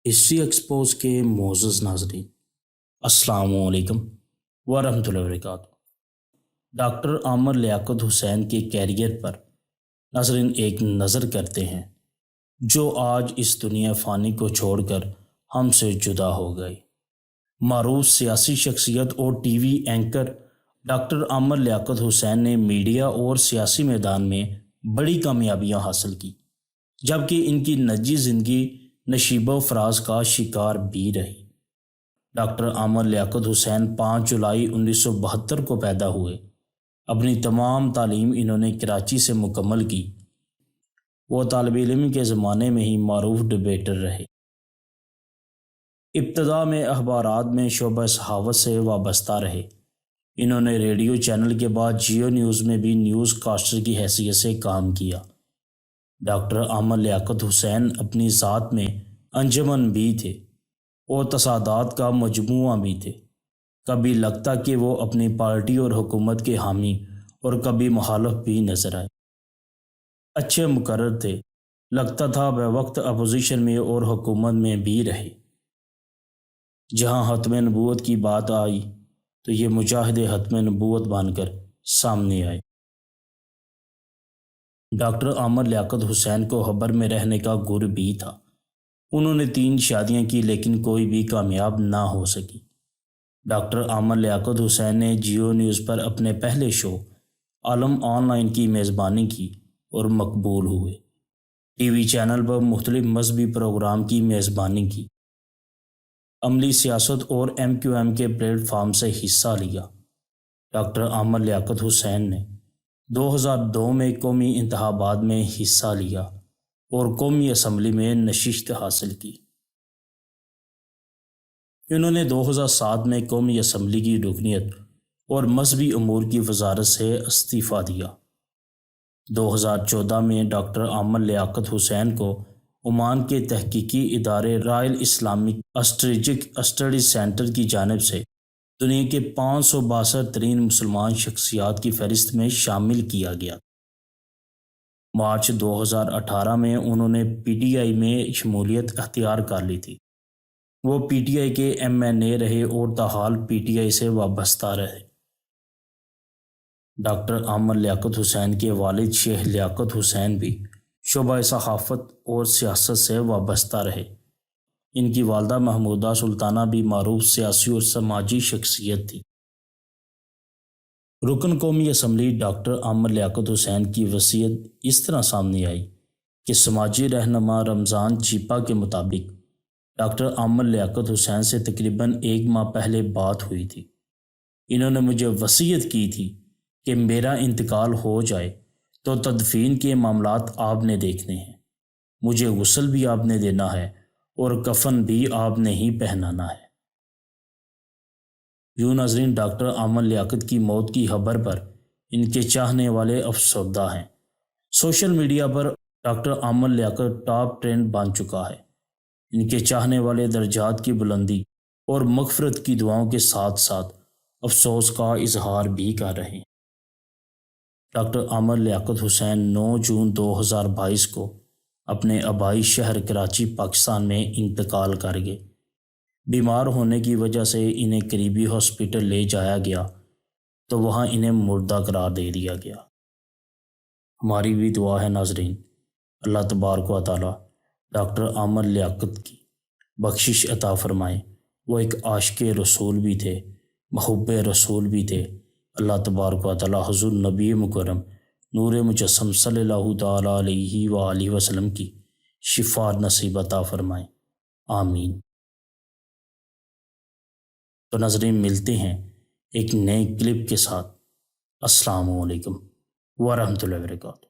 History expose کے معزز ناظرین، السلام علیکم ورحمۃ اللہ وبرکاتہ۔ ڈاکٹر عامر لیاقت حسین کے کیریئر پر ناظرین ایک نظر کرتے ہیں، جو آج اس دنیا فانی کو چھوڑ کر ہم سے جدا ہو گئی۔ معروف سیاسی شخصیت اور T V anchor doctor Aamir Liaquat حسین نے میڈیا اور سیاسی میدان میں بڑی کامیابیاں حاصل کی، جبکہ ان کی نجی زندگی نشیب و فراز کا شکار بھی رہی۔ ڈاکٹر عامر لیاقت حسین 5 جولائی 1972 کو پیدا ہوئے۔ اپنی تمام تعلیم انہوں نے کراچی سے مکمل کی۔ وہ طالب علم کے زمانے میں ہی معروف ڈبیٹر رہے۔ ابتدا میں اخبارات میں شعبہ صحافت سے وابستہ رہے۔ انہوں نے ریڈیو چینل کے بعد جیو نیوز میں بھی نیوز کاسٹر کی حیثیت سے کام کیا۔ ڈاکٹر عامر لیاقت حسین اپنی ذات میں انجمن بھی تھے اور تصادات کا مجموعہ بھی تھے۔ کبھی لگتا کہ وہ اپنی پارٹی اور حکومت کے حامی اور کبھی مخالف بھی نظر آئے۔ اچھے مقرر تھے، لگتا تھا بے وقت اپوزیشن میں اور حکومت میں بھی رہے۔ جہاں ختم نبوت کی بات آئی تو یہ مجاہد ختم نبوت بن کر سامنے آئے۔ ڈاکٹر عامر لیاقت حسین کو خبر میں رہنے کا گر بھی تھا۔ انہوں نے 3 شادیاں کی لیکن کوئی بھی کامیاب نہ ہو سکی۔ ڈاکٹر عامر لیاقت حسین نے جیو نیوز پر اپنے پہلے شو عالم آن لائن کی میزبانی کی اور مقبول ہوئے۔ ٹی وی چینل پر مختلف مذہبی پروگرام کی میزبانی کی۔ عملی سیاست اور MQM کے پلیٹ فارم سے حصہ لیا۔ ڈاکٹر عامر لیاقت حسین نے 2002 میں قومی انتخابات میں حصہ لیا اور قومی اسمبلی میں نشست حاصل کی۔ انہوں نے 2007 میں قومی اسمبلی کی رکنیت اور مذہبی امور کی وزارت سے استعفیٰ دیا۔ 2014 میں ڈاکٹر عامر لیاقت حسین کو عمان کے تحقیقی ادارے Royal Islamic strategic studies centre کی جانب سے دنیا کے 562 ترین مسلمان شخصیات کی فہرست میں شامل کیا گیا۔ مارچ 2018 میں انہوں نے PTI میں شمولیت اختیار کر لی تھی۔ وہ PTI کے MNA رہے اور تاحال PTI سے وابستہ رہے۔ ڈاکٹر عامر لیاقت حسین کے والد شیخ لیاقت حسین بھی شعبہ صحافت اور سیاست سے وابستہ رہے۔ ان کی والدہ محمودہ سلطانہ بھی معروف سیاسی اور سماجی شخصیت تھی۔ رکن قومی اسمبلی ڈاکٹر عامر لیاقت حسین کی وصیت اس طرح سامنے آئی کہ سماجی رہنما رمضان چیپا کے مطابق ڈاکٹر عامر لیاقت حسین سے تقریباً 1 ماہ پہلے بات ہوئی تھی۔ انہوں نے مجھے وصیت کی تھی کہ میرا انتقال ہو جائے تو تدفین کے معاملات آپ نے دیکھنے ہیں، مجھے غسل بھی آپ نے دینا ہے اور کفن بھی آپ نے ہی پہنانا ہے۔ یوں ناظرین، ڈاکٹر عامر لیاقت کی موت کی خبر پر ان کے چاہنے والے افسردہ ہیں۔ سوشل میڈیا پر doctor Aamir Liaquat top trend بن چکا ہے۔ ان کے چاہنے والے درجات کی بلندی اور مغفرت کی دعاؤں کے ساتھ ساتھ افسوس کا اظہار بھی کر رہے ہیں۔ ڈاکٹر عامر لیاقت حسین 9 جون 2022 کو اپنے آبائی شہر کراچی پاکستان میں انتقال کر گئے۔ بیمار ہونے کی وجہ سے انہیں قریبی ہاسپٹل لے جایا گیا تو وہاں انہیں مردہ قرار دے دیا گیا۔ ہماری بھی دعا ہے ناظرین، اللہ تبارک و تعالی ڈاکٹر عامر لیاقت کی بخشش عطا فرمائے۔ وہ ایک عاشق رسول بھی تھے، محب رسول بھی تھے۔ اللہ تبارک و تعالی حضور نبی مکرم نور مجسم صلی اللہ تعالیٰ علیہ وآلہ وسلم کی شفاعت نصیب عطا فرمائے، آمین۔ تو ناظرین، ملتے ہیں ایک نئے کلپ کے ساتھ۔ السلام علیکم ورحمۃ اللہ وبرکاتہ۔